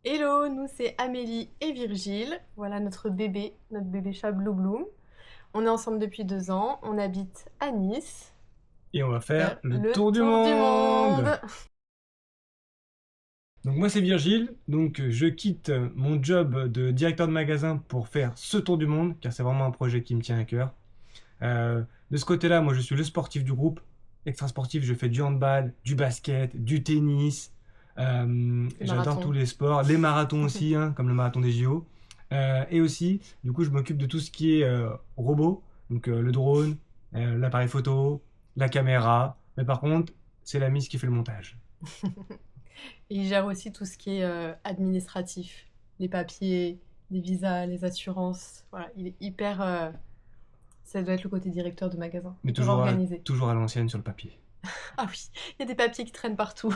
Hello, nous c'est Amélie et Virgile. Voilà notre bébé chat Blue Bloom. On est ensemble depuis 2 ans, on habite à Nice. Et on va faire Faire le le tour du tour du monde. monde. Donc moi c'est Virgile, donc je quitte mon job de directeur de magasin pour faire ce tour du monde, car c'est vraiment un projet qui me tient à cœur. De ce côté-là, moi je suis le sportif du groupe, extra sportif, je fais du handball, du basket, du tennis, Les j'adore tous marathons. les sports, les marathons aussi, hein, comme le marathon des JO. Et aussi, du coup je m'occupe de tout ce qui est robot, donc le drone, l'appareil photo, la caméra, mais par contre c'est la Miss qui fait le montage. Et il gère aussi tout ce qui est administratif, les papiers, les visas, les assurances. Voilà, il est hyper. Ça doit être le côté directeur de magasin, Mais hyper toujours à, organisé. toujours à l'ancienne sur le papier. Ah oui, il y a des papiers qui traînent partout.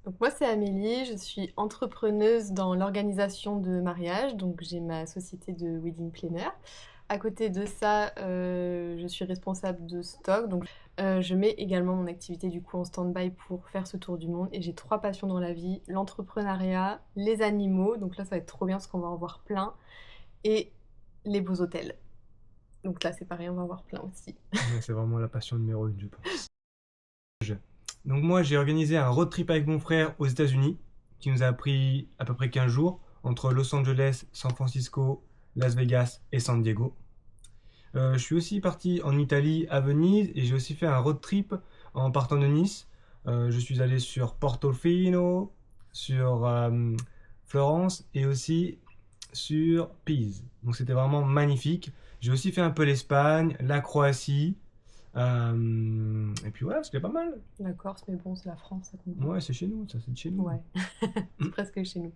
Donc moi c'est Amélie, je suis entrepreneuse dans l'organisation de mariage, donc j'ai ma société de wedding planner. À côté de ça, je suis responsable de stock, donc je mets également mon activité du coup en stand-by pour faire ce tour du monde et j'ai 3 passions dans la vie, l'entrepreneuriat, les animaux, donc là ça va être trop bien parce qu'on va en voir plein, et les beaux hôtels. Donc là c'est pareil, on va en voir plein aussi. Ouais, c'est vraiment la passion numéro une, je pense. Donc moi j'ai organisé un road trip avec mon frère aux États-Unis qui nous a pris à peu près 15 jours entre Los Angeles, San Francisco, Las Vegas et San Diego. Je suis aussi parti en Italie à Venise et j'ai aussi fait un road trip en partant de Nice. Je suis allé sur Portofino, sur Florence et aussi sur Pise. Donc c'était vraiment magnifique. J'ai aussi fait un peu l'Espagne, la Croatie. Et puis voilà, c'était pas mal. La Corse, mais bon, c'est la France, ça compte pas. Ouais, c'est chez nous, ça c'est de chez nous. Ouais, c'est presque chez nous.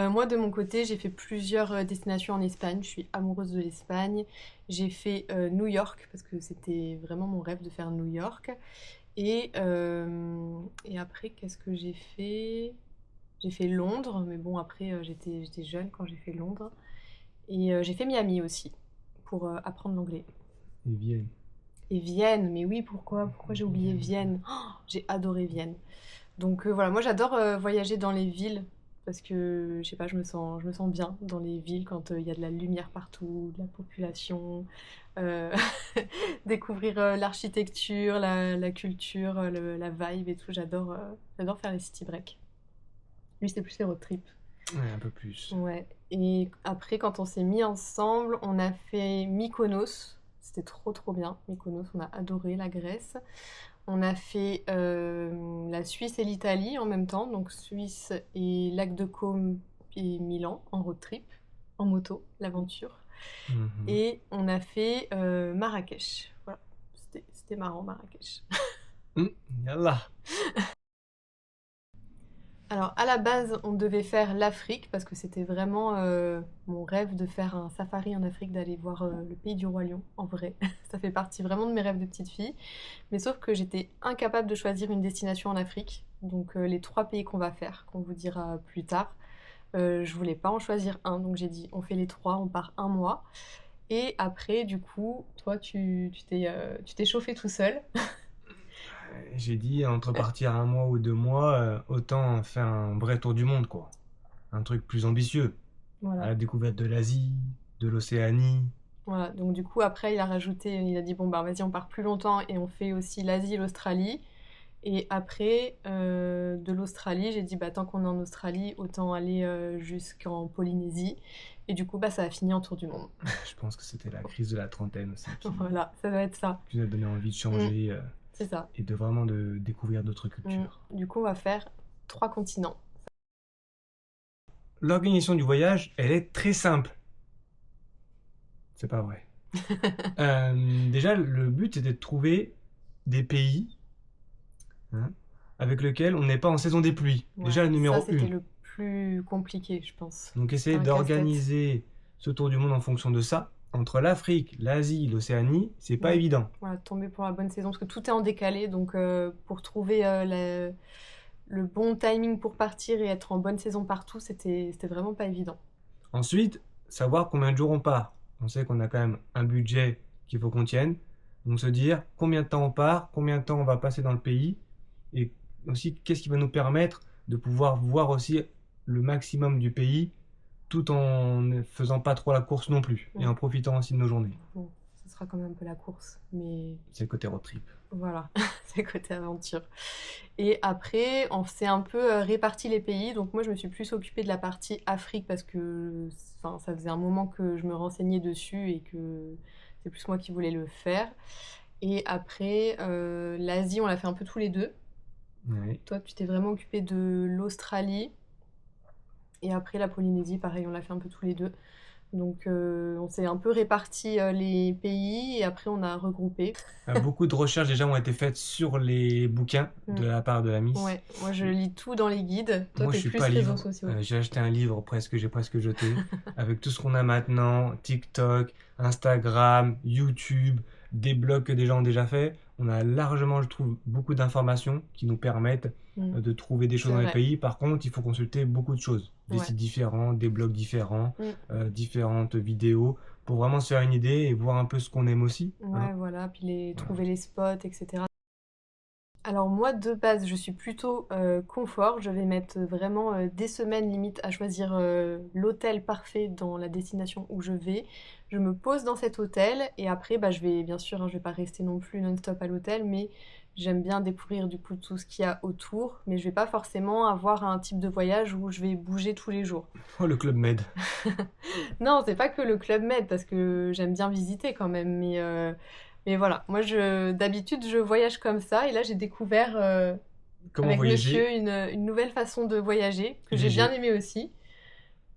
Moi, de mon côté, j'ai fait plusieurs destinations en Espagne. Je suis amoureuse de l'Espagne. J'ai fait New York parce que c'était vraiment mon rêve de faire New York. Et après, qu'est-ce que j'ai fait? J'ai fait Londres, mais bon, après, j'étais jeune quand j'ai fait Londres. Et j'ai fait Miami aussi pour apprendre l'anglais. Et Vienne. Et Vienne, mais oui, pourquoi? Pourquoi j'ai oublié Vienne? Oh, j'ai adoré Vienne. Donc voilà, moi j'adore voyager dans les villes parce que je sais pas, je me sens bien dans les villes quand il y a de la lumière partout, de la population, euh, découvrir l'architecture, la culture, la vibe et tout. J'adore faire les city breaks. Lui, c'était plus les road trips. Ouais, un peu plus. Ouais. Et après, quand on s'est mis ensemble, on a fait Mykonos. C'était trop trop bien. Mykonos, on a adoré la Grèce. On a fait la Suisse et l'Italie en même temps, donc Suisse et Lac de Côme et Milan en road trip, en moto, l'aventure. Mhm. Et on a fait Marrakech. Voilà, c'était marrant Marrakech. Yallah. Alors à la base, on devait faire l'Afrique parce que c'était vraiment mon rêve de faire un safari en Afrique, d'aller voir le pays du roi lion en vrai. Ça fait partie vraiment de mes rêves de petite fille. Mais sauf que j'étais incapable de choisir une destination en Afrique. Donc les 3 pays qu'on va faire, qu'on vous dira plus tard, je voulais pas en choisir un. Donc j'ai dit on fait les 3, on part un mois. Et après, du coup, toi, tu t'es chauffé tout seul. J'ai dit, entre partir un mois ou 2 mois, autant faire un vrai tour du monde, quoi. Un truc plus ambitieux. À Voilà. la découverte de l'Asie, de l'Océanie. Voilà. Donc du coup, après, il a rajouté, il a dit bon bah vas-y, on part plus longtemps et on fait aussi l'Asie et l'Australie. Et après, de l'Australie, j'ai dit bah tant qu'on est en Australie, autant aller jusqu'en Polynésie. Et du coup, bah ça a fini en tour du monde. Je pense que c'était la crise de la trentaine aussi Voilà, ça doit être ça. qui nous a donné envie de Mm, changer c'est ça. et de vraiment de découvrir d'autres Mm. cultures. Du coup, on va faire 3 continents. L'organisation du voyage, elle est très simple. C'est pas vrai. Déjà, le but c'était de trouver des pays, hein, avec lesquels on n'est pas en saison des pluies. Ouais, Déjà, le ça numéro c'était 1. le plus compliqué, je pense. Donc C'était essayer un casse-tête. d'organiser ce tour du monde en fonction de ça. Entre l'Afrique, l'Asie, l'Océanie, c'est pas Ouais. évident. Voilà, tomber pour la bonne saison, parce que tout est en décalé, donc pour trouver le bon timing pour partir et être en bonne saison partout, c'était vraiment pas évident. Ensuite, savoir combien de jours on part. On sait qu'on a quand même un budget qu'il faut qu'on tienne. Donc se dire combien de temps on part, combien de temps on va passer dans le pays, et aussi qu'est-ce qui va nous permettre de pouvoir voir aussi le maximum du pays tout en ne faisant pas trop la course non plus et en profitant aussi de nos journées. Bon, ce sera quand même un peu la course, mais C'est le côté road trip. voilà, c'est le côté aventure. Et après, on s'est un peu réparti les pays. Donc moi, je me suis plus occupée de la partie Afrique parce que enfin, ça faisait un moment que je me renseignais dessus et que c'est plus moi qui voulais le faire. Et après, l'Asie, on l'a fait un peu tous les deux. Ouais. Toi, tu t'es vraiment occupée de l'Australie. Et après, la Polynésie, pareil, on l'a fait un peu tous les deux. Donc on s'est un peu réparti les pays et après on a regroupé. Beaucoup de recherches déjà ont été faites sur les bouquins de la part de la Miss. Ouais, moi je lis tout dans les guides. Toi, Moi, t'es je suis plus pas réseaux livre. sociaux. J'ai acheté un livre j'ai presque jeté. Avec tout ce qu'on a maintenant, TikTok, Instagram, YouTube, des blogs que des gens ont déjà fait. On a largement, je trouve, beaucoup d'informations qui nous permettent de trouver des choses dans les pays. Par contre, il faut consulter beaucoup de choses. Des sites différents, des blogs différents, différentes vidéos, pour vraiment se faire une idée et voir un peu ce qu'on aime aussi. Ouais, voilà, puis trouver les spots, etc. Alors moi, de base, je suis plutôt confort. Je vais mettre vraiment des semaines limite à choisir l'hôtel parfait dans la destination où je vais. Je me pose dans cet hôtel et après, bah, je vais, bien sûr, hein, je vais pas rester non plus non-stop à l'hôtel, mais j'aime bien découvrir du coup tout ce qu'il y a autour. Mais je vais pas forcément avoir un type de voyage où je vais bouger tous les jours. Oh, le Club Med. Non, c'est pas que le Club Med parce que j'aime bien visiter quand même, mais voilà, moi d'habitude je voyage comme ça et là j'ai découvert Comment avec voyager monsieur une nouvelle façon de voyager que j'ai bien aimé aussi.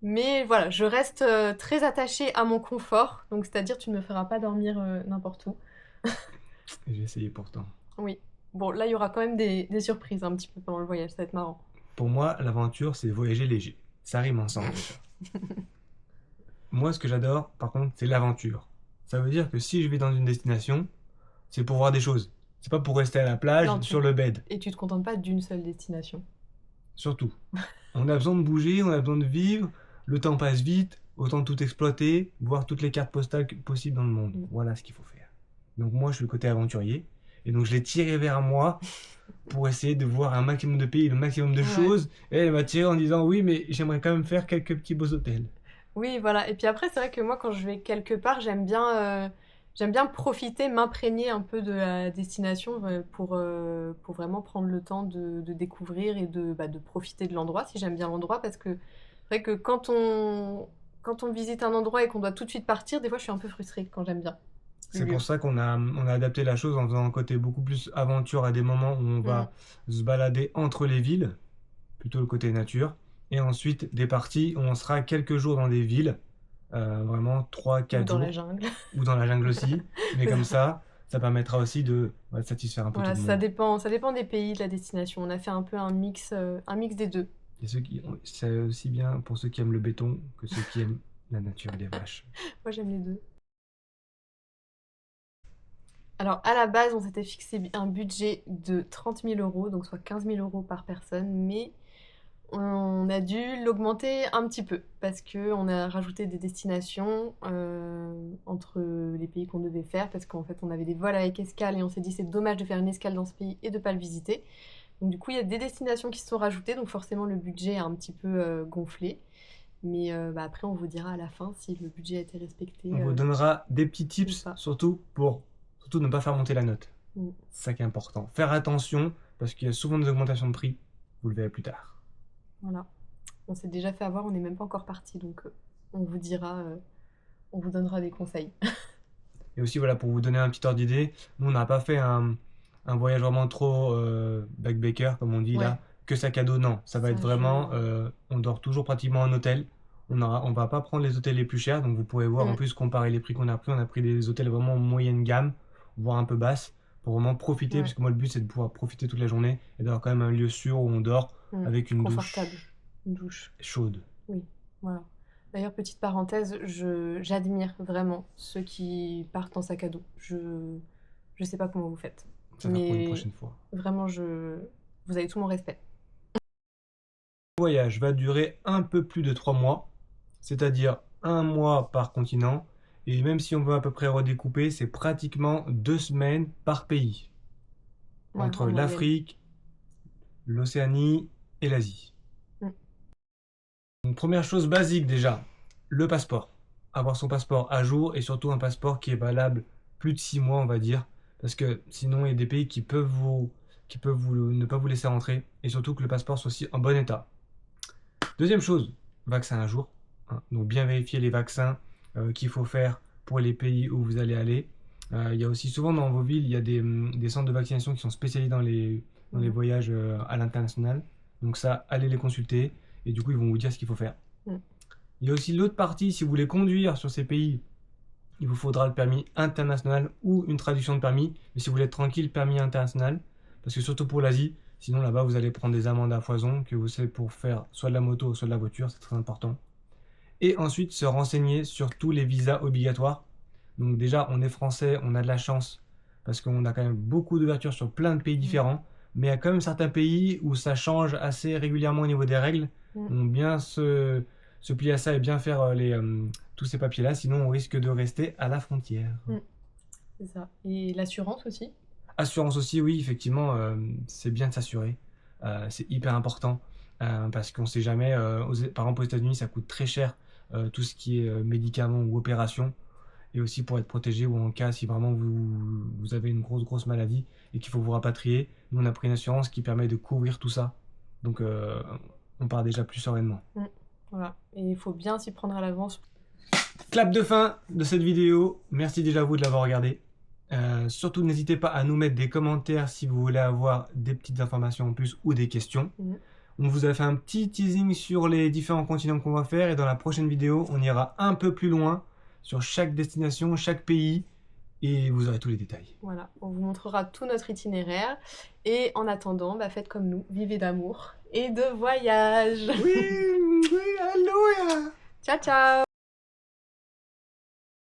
Mais voilà, je reste très attachée à mon confort, donc c'est-à-dire tu ne me feras pas dormir n'importe où. J'ai essayé pourtant. Oui. Bon, là il y aura quand même des surprises un petit peu pendant le voyage, ça va être marrant. Pour moi, l'aventure, c'est voyager léger. Ça rime ensemble déjà. Moi, ce que j'adore, par contre, c'est l'aventure. Ça veut dire que si je vais dans une destination, c'est pour voir des choses. C'est pas pour rester à la plage, Non, sur le bed. Et tu te contentes pas d'une seule destination. Surtout. On a besoin de bouger, on a besoin de vivre. Le temps passe vite, autant tout exploiter, voir toutes les cartes postales possibles dans le monde. Voilà ce qu'il faut faire. Donc moi, je suis le côté aventurier. Et donc je l'ai tiré vers moi pour essayer de voir un maximum de pays, le maximum de choses. Et elle m'a tiré en disant oui, mais j'aimerais quand même faire quelques petits beaux hôtels. Oui, voilà. Et puis après, c'est vrai que moi, quand je vais quelque part, j'aime bien profiter, m'imprégner un peu de la destination pour vraiment prendre le temps de découvrir et de profiter de l'endroit, si j'aime bien l'endroit. Parce que c'est vrai que quand on visite un endroit et qu'on doit tout de suite partir, des fois, je suis un peu frustrée quand j'aime bien. C'est pour ça qu'on a adapté la chose en faisant un côté beaucoup plus aventure à des moments où on va se balader entre les villes, plutôt le côté nature. Et ensuite, des parties où on sera quelques jours dans des villes, vraiment 3-4 jours. Ou dans la jungle. Ou dans la jungle aussi. Mais comme ça permettra aussi de satisfaire un peu tout le monde. Ça dépend des pays, de la destination. On a fait un peu un mix des deux. Et c'est aussi bien pour ceux qui aiment le béton que ceux qui aiment la nature et les vaches. Moi, j'aime les deux. Alors, à la base, on s'était fixé un budget de 30 000 €, donc soit 15 000 € par personne, mais on a dû l'augmenter un petit peu parce qu'on a rajouté des destinations entre les pays qu'on devait faire parce qu'en fait, on avait des vols avec escale et on s'est dit c'est dommage de faire une escale dans ce pays et de ne pas le visiter. Donc, du coup, il y a des destinations qui se sont rajoutées, donc forcément, le budget a un petit peu gonflé. Mais après, on vous dira à la fin si le budget a été respecté. On vous donnera des petits tips, surtout pour ne pas faire monter la note. C'est ça qui est important. Faire attention, parce qu'il y a souvent des augmentations de prix. Vous le verrez plus tard. Voilà. On s'est déjà fait avoir, on n'est même pas encore parti. Donc, on vous dira, on vous donnera des conseils. Et aussi, voilà, pour vous donner un petit ordre d'idée, nous, on n'a pas fait un voyage vraiment trop backpacker, comme on dit là, que sac à dos. Non, ça va être vraiment... on dort toujours pratiquement en hôtel. On va pas prendre les hôtels les plus chers, donc vous pourrez voir en plus comparer les prix qu'on a pris. On a pris des hôtels vraiment moyenne gamme, voire un peu basse, pour vraiment profiter, parce que moi le but c'est de pouvoir profiter toute la journée et d'avoir quand même un lieu sûr où on dort avec une douche chaude. Oui, voilà. D'ailleurs, petite parenthèse, j'admire vraiment ceux qui partent en sac à dos. Je sais pas comment vous faites. Ça va pour une prochaine fois. Vraiment, vous avez tout mon respect. Le voyage va durer un peu plus de 3 mois, c'est-à-dire 1 mois par continent. Et même si on veut à peu près redécouper, c'est pratiquement 2 semaines par pays. Entre l'Afrique, l'Océanie et l'Asie. Donc, première chose basique déjà, le passeport. Avoir son passeport à jour et surtout un passeport qui est valable plus de 6 mois, on va dire. Parce que sinon, il y a des pays qui peuvent ne pas vous laisser rentrer. Et surtout que le passeport soit aussi en bon état. Deuxième chose, vaccin à jour. Hein. Donc bien vérifier les vaccins qu'il faut faire pour les pays où vous allez aller. Il y a aussi souvent dans vos villes, il y a des centres de vaccination qui sont spécialisés dans les voyages à l'international. Donc ça, allez les consulter et du coup, ils vont vous dire ce qu'il faut faire. Il y a aussi l'autre partie, si vous voulez conduire sur ces pays, il vous faudra le permis international ou une traduction de permis. Mais si vous voulez être tranquille, permis international. Parce que surtout pour l'Asie, sinon là-bas, vous allez prendre des amendes à foison que vous savez pour faire soit de la moto, soit de la voiture, c'est très important. Et ensuite, se renseigner sur tous les visas obligatoires. Donc déjà, on est français, on a de la chance parce qu'on a quand même beaucoup d'ouverture sur plein de pays différents. Mais il y a quand même certains pays où ça change assez régulièrement au niveau des règles. Donc bien se plier à ça et bien faire tous ces papiers-là, sinon on risque de rester à la frontière. C'est ça. Et l'assurance aussi? Assurance aussi, oui, effectivement, c'est bien de s'assurer. C'est hyper important parce qu'on ne sait jamais. Par exemple, aux États-Unis, ça coûte très cher tout ce qui est médicaments ou opérations. Et aussi pour être protégé ou en cas si vraiment vous avez une grosse maladie et qu'il faut vous rapatrier. Nous, on a pris une assurance qui permet de couvrir tout ça. Donc, on part déjà plus sereinement. Voilà. Et il faut bien s'y prendre à l'avance. Clap de fin de cette vidéo. Merci déjà à vous de l'avoir regardé. Surtout, n'hésitez pas à nous mettre des commentaires si vous voulez avoir des petites informations en plus ou des questions. On vous a fait un petit teasing sur les différents continents qu'on va faire et dans la prochaine vidéo, on ira un peu plus loin sur chaque destination, chaque pays et vous aurez tous les détails. Voilà, on vous montrera tout notre itinéraire et en attendant, faites comme nous, vivez d'amour et de voyage. Oui, alléluia. Ciao, ciao.